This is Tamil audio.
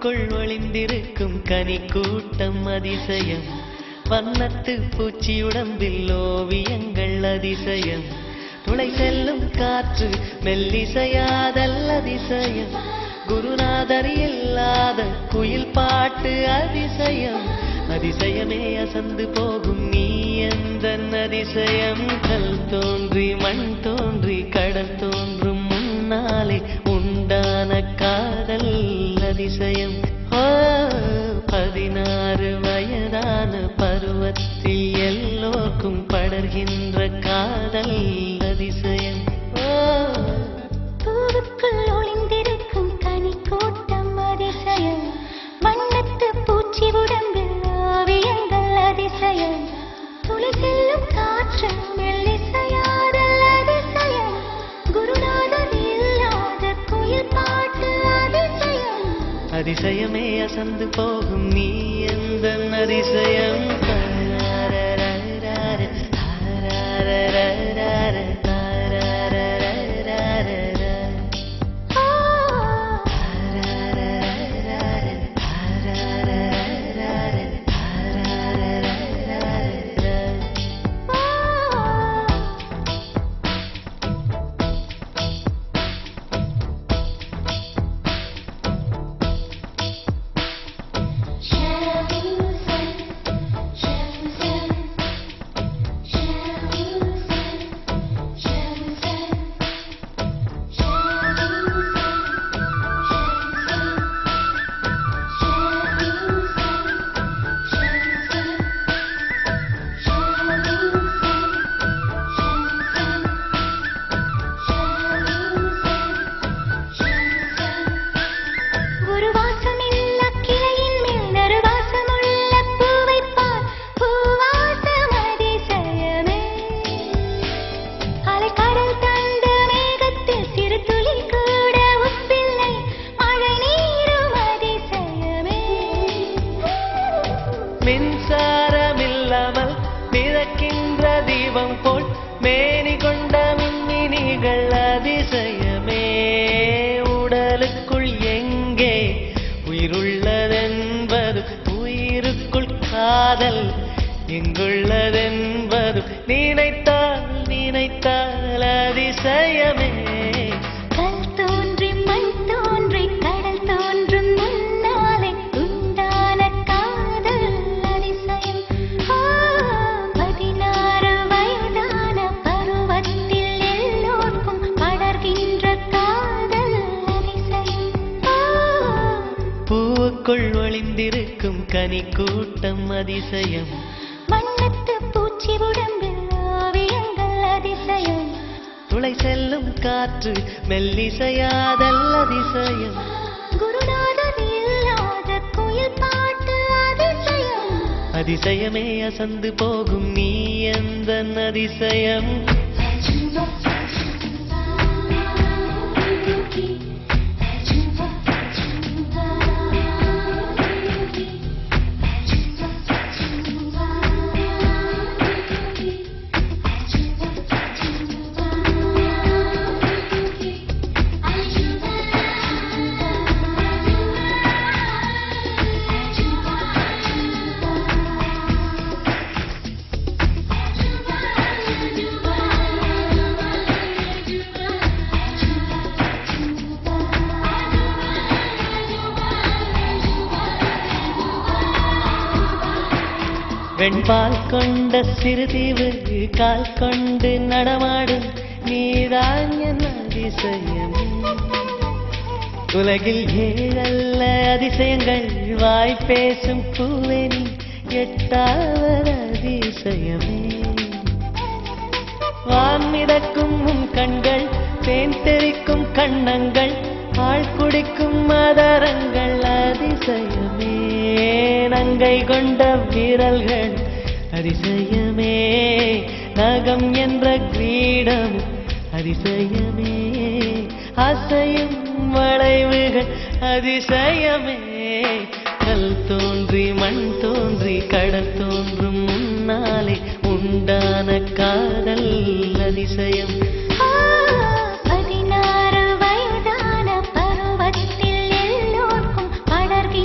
பூவுக்குள் ஒளிந்திருக்கும் கனி கூட்டம் அதிசயம். வண்ணத்து பூச்சியுடம்பில் ஓவியங்கள் அதிசயம். துளை செல்லும் காற்று மெல்லிசையாதல் அதிசயம். குருநாதர் இல்லாத குயில் பாட்டு அதிசயம். அதிசயமே அசந்து போகும் நீ எந்தன் அதிசயம். கல் தோன்றி மண் தோன்றி கடல் தோன்றும் முன்னாலே உண்டான காதல் அதிசயம். 16 வயதான பருவத்தில் எல்லோருக்கும் படர்கின்ற காதல் அதிசயம். பூவுக்குள் ஒளிந்திருக்கும் கனி கூட்டம் அதிசயம். வண்ணத்து பூச்சி உடம்பில் ஓவியங்கள் அதிசயம். துளி செல்லும் காற்று மெல்லிசையாதல் அதிசயம். குருநாதர் இல்லாத குயில் பாட்டு அதிசயம். அதிசயமே அசந்து போகும் நீ எந்தன் அதிசயம். மின்சாரமில்லாமல் மிதக்கின்ற தீபம் போல் மேனி கொண்ட மின்மினிகள் அதிசயமே. உடலுக்குள் எங்கே உயிருள்ளதென்பது, உயிருக்குள் காதல் எங்குள்ளதென்பது நினைத்தால் நினைத்தால் அதிசயமே. கல் தோன்றி மண் தோன்றி கடல் தோன்றும் முன்னாலே உண்டான காதல் அதிசயம். 16 வயதான பருவத்தில் எல்லோருக்கும் படர்கின்ற காதல் அதிசயம். பூவுக்குள் ஒளிந்திருக்கும் கனி கூட்டம் அதிசயம். வண்ணத்து பூச்சி உடம்பில் ஓவியங்கள் அதிசயம். துளை செல்லும் காற்று மெல்லிசையாதல் அதிசயம். குருநாதர் இல்லாத குயில் பாட்டு அதிசயம். அதிசயமே அசந்து போகும் நீ எந்தன் அதிசயம். வெண்பால் கொண்ட சிறுதீவு கால் கொண்டு நடமாடும் நீதான் என் அதிசயம். உலகில் 7 அதிசயங்கள் வாய் பேசும் பூவே நீ 8வது அதிசயமே. வான் மிதக்கும் உன் கண்கள், தேன் தெறிக்கும் கண்ணங்கள், ஆள் குடிக்கும் மதரங்கள் அதிசயமே. நங்கை கொண்ட வீரல்கள் அதிசயமே. நகம் என்ற கிரீடம் அதிசயமே. அசையும் வளைவுகள் அதிசயமே. கல் தோன்றி மண் தோன்றி கடல் தோன்றும் முன்னாலே உண்டான காதல் அதிசயம். 16 வயதான பருவத்தில் எல்லோருக்கும் படர்கின்ற